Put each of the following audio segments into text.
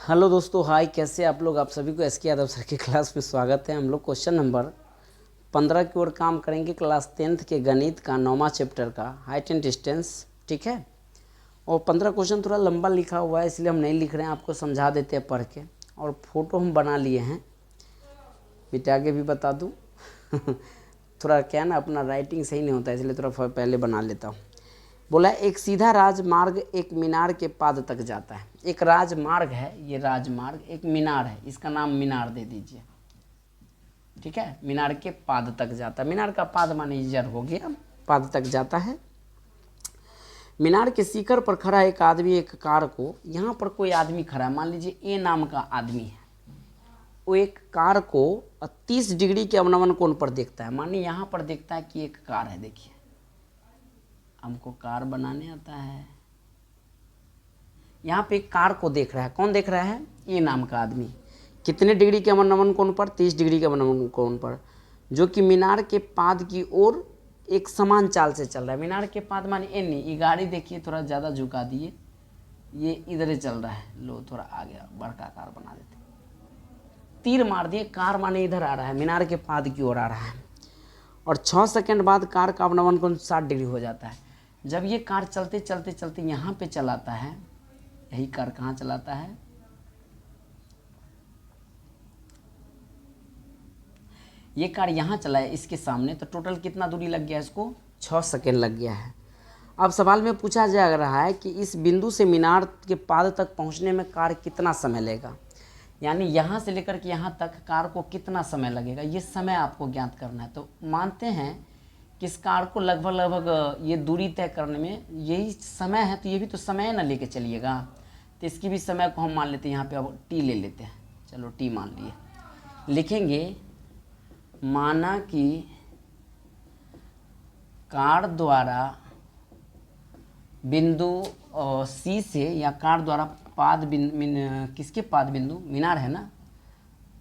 Hello दोस्तों, हाय। कैसे आप लोग? आप सभी को एसके यादव सर की क्लास में स्वागत है। हम लोग क्वेश्चन नंबर 15 की ओर काम करेंगे। क्लास 10th के गणित का 9वां चैप्टर का हाइट एंड डिस्टेंस, ठीक है। और 15 क्वेश्चन थोड़ा लंबा लिखा हुआ है, इसलिए हम नहीं लिख रहे हैं, आपको समझा देते हैं पढ़ के। और फोटो हम बना लिए हैं, मिटा के भी बता दूँ थोड़ा क्या ना, अपना राइटिंग सही नहीं होता है, इसलिए थोड़ा पहले बना लेता हूँ। बोला एक सीधा राजमार्ग एक मीनार के पाद तक जाता है। एक राजमार्ग है, ये राजमार्ग, एक मीनार है, इसका नाम मीनार दे दीजिए, ठीक है। मीनार के पाद तक जाता है। मीनार का पाद माने जड़ हो गया, पाद तक जाता है। मीनार के शिखर पर खड़ा एक आदमी एक कार को, यहाँ पर कोई आदमी खड़ा है, मान लीजिए ए नाम का आदमी है, वो एक कार को 30 डिग्री के अवनमन कोण पर देखता है। मानिए यहाँ पर देखता है कि एक कार है, देखिए हमको कार बनाने आता है। यहाँ पे एक कार को देख रहा है, कौन देख रहा है? ए नाम का आदमी। कितने डिग्री के अवनमन कोण पर? 30 डिग्री के अवनमन कोण पर, जो कि मीनार के पाद की ओर एक समान चाल से चल रहा है। मीनार के पाद माने ए नहीं, ये गाड़ी देखिए थोड़ा ज़्यादा झुका दिए, ये इधर ही चल रहा है। लो थोड़ा आगे बड़का कार बना देते, तीर मार दिए, कार माने इधर आ रहा है, मीनार के पाद की ओर आ रहा है। और 6 सेकंड बाद कार का अवनमन कोण 60 डिग्री हो जाता है। जब ये कार चलते चलते चलते यहाँ पे चलाता है, यही कार कहाँ चलाता है? ये कार यहाँ चलाए इसके सामने, तो टोटल कितना दूरी लग गया इसको? 6 सेकंड लग गया है। अब सवाल में पूछा जा रहा है कि इस बिंदु से मीनार के पाद तक पहुँचने में कार कितना समय लेगा, यानी यहाँ से लेकर के यहाँ तक कार को कितना समय लगेगा, ये समय आपको ज्ञात करना है। तो मानते हैं कि इस कार को लगभग ये दूरी तय करने में यही समय है, तो ये भी तो समय ना लेके चलिएगा। तो इसकी भी समय को हम मान लेते हैं, यहाँ पे अब टी ले लेते हैं, चलो टी मान लिए। लिखेंगे माना कि कार द्वारा बिंदु सी से, या कार द्वारा पाद बिंदु, किसके पाद बिंदु? मीनार है ना,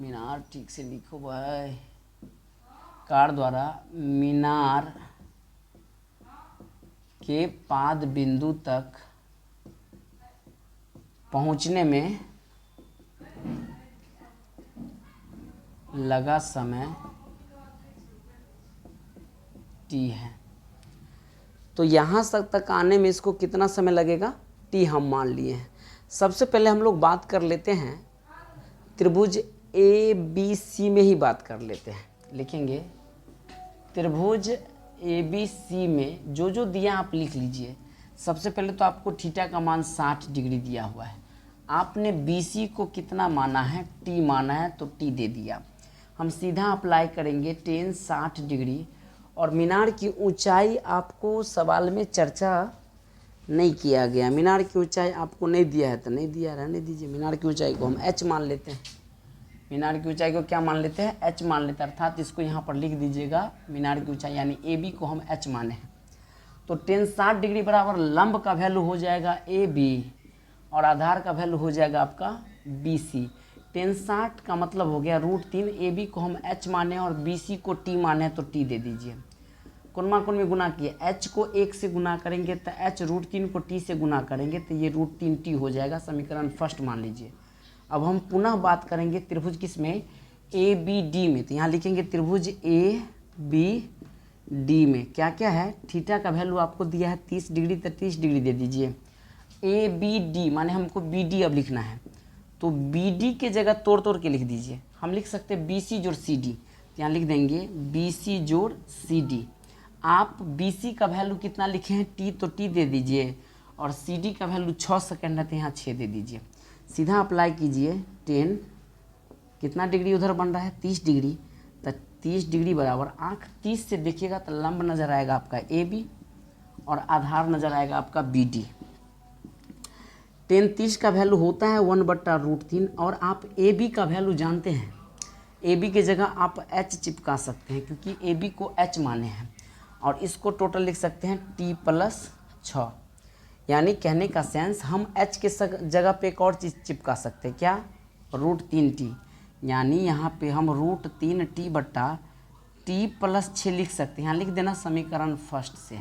मीनार ठीक से लिखो भाई। कार द्वारा मीनार के पाद बिंदु तक पहुंचने में लगा समय टी है। तो यहाँ तक आने में इसको कितना समय लगेगा? टी हम मान लिए हैं। सबसे पहले हम लोग बात कर लेते हैं त्रिभुज ए बी सी में ही बात कर लेते हैं। लिखेंगे त्रिभुज ए बी सी में जो जो दिया आप लिख लीजिए। सबसे पहले तो आपको थीटा का मान 60 डिग्री दिया हुआ है। आपने बी सी को कितना माना है? टी माना है, तो टी दे दिया। हम सीधा अप्लाई करेंगे टेन 60 डिग्री। और मीनार की ऊंचाई आपको सवाल में चर्चा नहीं किया गया। मीनार की ऊंचाई आपको नहीं दिया है तो नहीं दिया, रहने दीजिए। मीनार की ऊंचाई को हम एच मान लेते हैं। मीनार की ऊंचाई को क्या मान लेते हैं? एच मान लेते हैं। अर्थात इसको यहाँ पर लिख दीजिएगा, मीनार की ऊंचाई यानी ए बी को हम एच माने हैं। तो टेन 60 डिग्री बराबर लंब का वैल्यू हो जाएगा ए बी, और आधार का वैल्यू हो जाएगा आपका बी सी। टेन 60 का मतलब हो गया √3। ए बी को हम एच माने और बी सी को टी माने, तो टी दे दीजिए। कोनमा कोन में गुना किए, एच को 1 से गुना करेंगे तो एच √3 को टी से गुना करेंगे तो ये √3t हो जाएगा। समीकरण फर्स्ट मान लीजिए। अब हम पुनः बात करेंगे त्रिभुज किस में? ए बी डी में। तो यहाँ लिखेंगे त्रिभुज ए बी डी में क्या क्या है? थीटा का वैल्यू आपको दिया है 30 डिग्री, तो 30 डिग्री दे दीजिए। ए बी डी माने हमको बी डी अब लिखना है, तो बी डी के जगह तोड़ तोड़ के लिख दीजिए। हम लिख सकते हैं बी सी जोड़ सी डी, तो यहाँ लिख देंगे बी सी जोड़ सी डी। आप बी सी का वैल्यू कितना लिखे हैं? टी, तो टी दे दीजिए। और सी डी का वैल्यू 6 सेकंड है, तो यहाँ 6 दे दीजिए। सीधा अप्लाई कीजिए। 10 कितना डिग्री उधर बन रहा है? 30 डिग्री। तो 30 डिग्री बराबर, आँख 30 से देखिएगा तो लंब नज़र आएगा आपका ए बी, और आधार नज़र आएगा आपका बी डी। 10 30 का वैल्यू होता है 1/√3। और आप ए बी का वैल्यू जानते हैं, ए बी की जगह आप एच चिपका सकते हैं, क्योंकि ए बी को एच माने हैं। और इसको टोटल लिख सकते हैं t+6। यानी कहने का सेंस, हम h के जगह पे एक और चीज़ चिपका सकते हैं, क्या? √3t। यानी यहाँ पे हम √3t बट्टा t+6 लिख सकते हैं। यहाँ लिख देना समीकरण फर्स्ट से।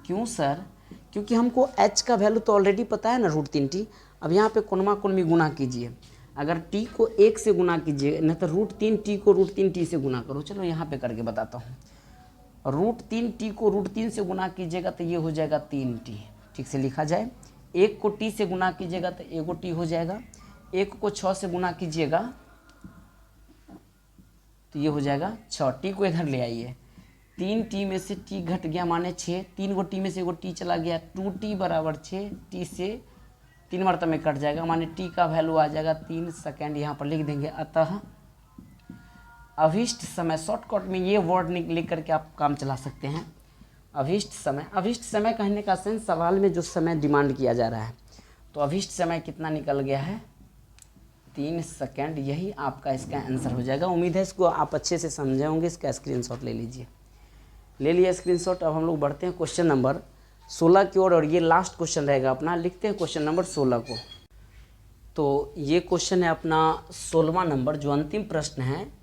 क्यों सर? क्योंकि हमको h का वैल्यू तो ऑलरेडी पता है ना, √3t। अब यहाँ पे कोनमा कोनमी गुना कीजिए। अगर टी को 1 से गुना कीजिए, नहीं तो √3t को √3t से गुना करो। चलो यहाँ पे करके बताता हूँ। √3t को √3 से गुना कीजिएगा तो ये हो जाएगा 3t। ठीक से लिखा जाए। 1 को t से गुना कीजिएगा तो 1t हो जाएगा। 1 को 6 से गुना कीजिएगा तो ये हो जाएगा 6। t को इधर ले आइए। 3t में से t घट गया माने 6। 3 को t में से एगो t चला गया, 2t बराबर 6। t से 3 मरतबे में कट जाएगा माने t का वैल्यू आ जाएगा 3 सेकेंड। यहाँ पर लिख देंगे। अतः अभीष्ट समय, शॉर्टकट में ये वर्ड लिख करके आप काम चला सकते हैं। अभीष्ट समय, अभीष्ट समय कहने का सेंस सवाल में जो समय डिमांड किया जा रहा है, तो अभीष्ट समय कितना निकल गया है 3 सेकेंड। यही आपका इसका आंसर हो जाएगा। उम्मीद है इसको आप अच्छे से समझे होंगे। इसका स्क्रीनशॉट ले लीजिए। ले लिया स्क्रीनशॉट। अब हम लोग बढ़ते हैं क्वेश्चन नंबर 16 की ओर, और ये लास्ट क्वेश्चन रहेगा अपना। लिखते हैं क्वेश्चन नंबर 16 को। तो ये क्वेश्चन है अपना 16वां नंबर, जो अंतिम प्रश्न है।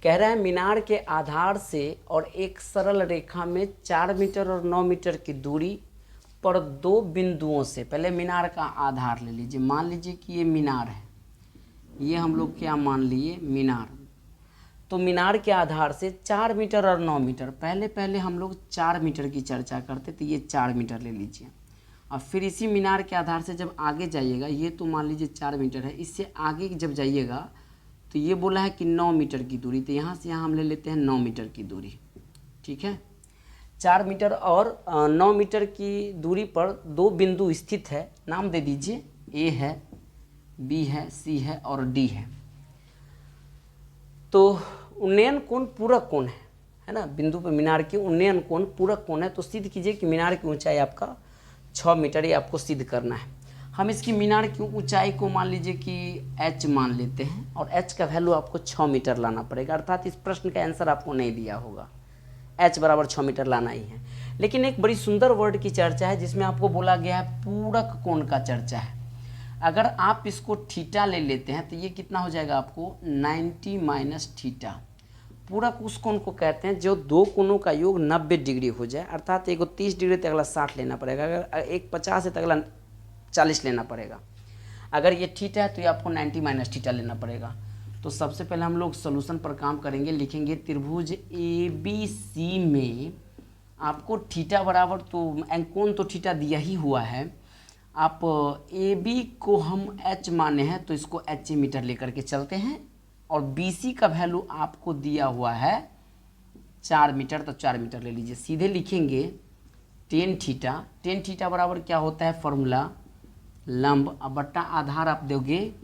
कह रहा है मीनार के आधार से और एक सरल रेखा में 4 मीटर और 9 मीटर की दूरी पर 2 बिंदुओं से, पहले मीनार का आधार ले लीजिए। मान लीजिए कि ये मीनार है, ये हम लोग क्या मान लिए मीनार। तो मीनार के आधार से 4 मीटर और 9 मीटर, पहले हम लोग 4 मीटर की चर्चा करते, तो ये 4 मीटर ले लीजिए। अब फिर इसी मीनार के आधार से जब आगे जाइएगा, ये तो मान लीजिए 4 मीटर है, इससे आगे जब जाइएगा तो ये बोला है कि 9 मीटर की दूरी, तो यहाँ से यहाँ हम ले लेते हैं 9 मीटर की दूरी। ठीक है। 4 मीटर और 9 मीटर की दूरी पर 2 बिंदु स्थित है। नाम दे दीजिए, ए है, बी है, सी है और डी है। तो उन्नयन कोण पूरक कोण है ना। बिंदु पर मीनार के उन्नयन कोण पूरक कोण है। तो सिद्ध कीजिए कि मीनार की ऊंचाई आपका 6 मीटर, ये आपको सिद्ध करना है। हम इसकी मीनार की ऊंचाई को मान लीजिए कि h मान लेते हैं, और h का वैल्यू आपको 6 मीटर लाना पड़ेगा। अर्थात इस प्रश्न का आंसर आपको नहीं दिया होगा, h बराबर 6 मीटर लाना ही है। लेकिन एक बड़ी सुंदर वर्ड की चर्चा है जिसमें आपको बोला गया है पूरक कोण का चर्चा है। अगर आप इसको थीटा ले लेते हैं तो ये कितना हो जाएगा आपको 90 माइनस थीटा। पूरक उस कोण को कहते हैं जो 2 कोणों का योग 90 डिग्री हो जाए। अर्थात एक 30 डिग्री तो अगला 60 लेना पड़ेगा, अगर एक 50 है तो अगला 40 लेना पड़ेगा। अगर ये थीटा है तो ये आपको 90 माइनस थीटा लेना पड़ेगा। तो सबसे पहले हम लोग सोल्यूशन पर काम करेंगे। लिखेंगे त्रिभुज ABC में आपको थीटा बराबर, तो कोण तो थीटा दिया ही हुआ है। आप AB को हम h माने हैं तो इसको h मीटर लेकर के चलते हैं, और BC का वैल्यू आपको दिया हुआ है 4 मीटर, तो 4 मीटर ले लीजिए। सीधे लिखेंगे टेन थीटा बराबर क्या होता है फॉर्मूला, लंब अब बट्टा आधार आप दोगे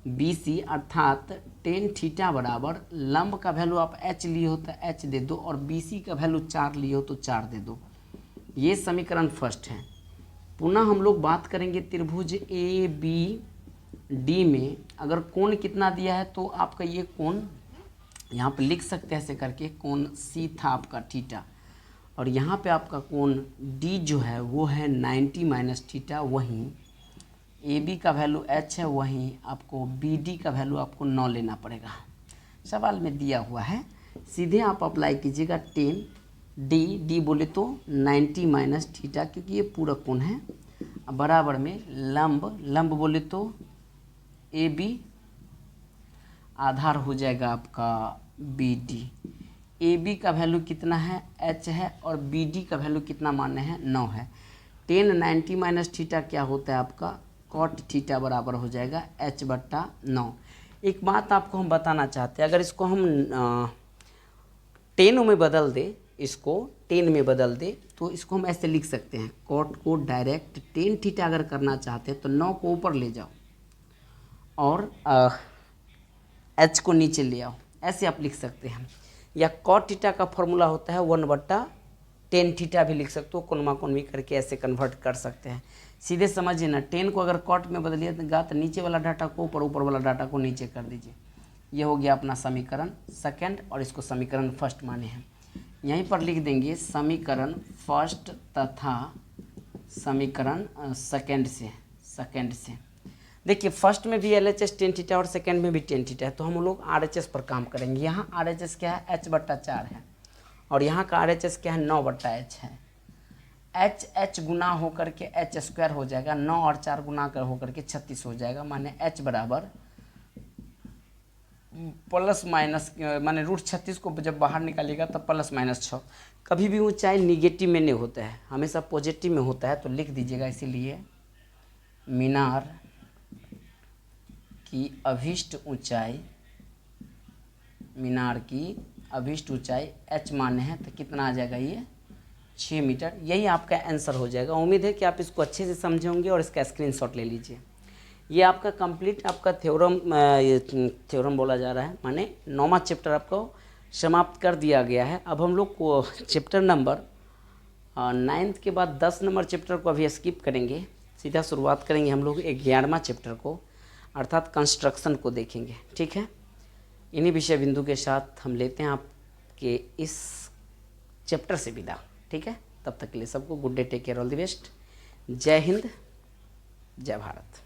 BC, अर्थात टेन थीटा बराबर लंब का वैल्यू आप h लिए हो तो h दे दो, और BC का वैल्यू 4 लिए हो तो 4 दे दो। ये समीकरण फर्स्ट है। पुनः हम लोग बात करेंगे त्रिभुज ABD में अगर कोण कितना दिया है, तो आपका ये कोण यहाँ पे लिख सकते हैं ऐसे करके, कोण C था आपका थीटा, और यहाँ पे आपका कोण D जो है वो है 90 माइनस थीटा। वहीं AB का वैल्यू h है, वहीं आपको BD का वैल्यू आपको 9 लेना पड़ेगा। सवाल में दिया हुआ है, सीधे आप अप्लाई कीजिएगा 10 D बोले तो 90 माइनस थीटा, क्योंकि ये पूरक कोण है। बराबर में लंब बोले तो AB, आधार हो जाएगा आपका BD। AB का वैल्यू कितना है h है, और BD का वैल्यू कितना माने हैं 9 है। 10 90 माइनस थीटा क्या होता है आपका कॉट थीटा, बराबर हो जाएगा h बट्टा 9। एक बात आपको हम बताना चाहते हैं, अगर इसको हम 10 में बदल दे, इसको 10 में बदल दे, तो इसको हम ऐसे लिख सकते हैं, कॉट को डायरेक्ट 10 थीटा अगर करना चाहते हैं तो 9 को ऊपर ले जाओ और h को नीचे ले आओ, ऐसे आप लिख सकते हैं। या कॉट थीटा का फॉर्मूला होता है 1/10 थीटा भी लिख सकते हो, कोनमा कोनमी करके ऐसे कन्वर्ट कर सकते हैं। सीधे समझिए ना, 10 को अगर कॉट में बदलिएगा तो नीचे वाला डाटा को ऊपर, ऊपर वाला डाटा को नीचे कर दीजिए। ये हो गया अपना समीकरण सेकंड, और इसको समीकरण फर्स्ट माने हैं। यहीं पर लिख देंगे समीकरण फर्स्ट तथा समीकरण सेकंड से। देखिए फर्स्ट में भी LHS 10 थीटा और सेकंड में भी 10 थीटा है, तो हम लोग RHS पर काम करेंगे। यहाँ RHS क्या है h/4 है, और यहाँ का RHS क्या है 9/h है। एच एच गुना होकर के एच स्क्वायर हो जाएगा, 9 और 4 गुना कर होकर के 36 हो जाएगा, माने एच बराबर प्लस माइनस माने √36 को जब बाहर निकालिएगा तब +-6। कभी भी ऊंचाई निगेटिव में नहीं होता है, हमेशा पॉजिटिव में होता है, तो लिख दीजिएगा इसीलिए मीनार की अभीष्ट ऊंचाई, मीनार की अभीष्ट ऊंचाई h माने हैं तो कितना आ जाएगा ये 6 मीटर। यही आपका आंसर हो जाएगा। उम्मीद है कि आप इसको अच्छे से समझे होंगे और इसका स्क्रीनशॉट ले लीजिए। ये आपका कंप्लीट आपका थ्योरम बोला जा रहा है, माने 9वां चैप्टर आपको समाप्त कर दिया गया है। अब हम लोग को चैप्टर नंबर 9 के बाद 10 नंबर चैप्टर को अभी स्किप करेंगे, सीधा शुरुआत करेंगे हम लोग 11वां चैप्टर को, अर्थात कंस्ट्रक्शन को देखेंगे। ठीक है, इन्हीं विषय बिंदु के साथ हम लेते हैं आपके इस चैप्टर से विदा। ठीक है, तब तक के लिए सबको good day, take care, all the best. जय हिंद, जय भारत।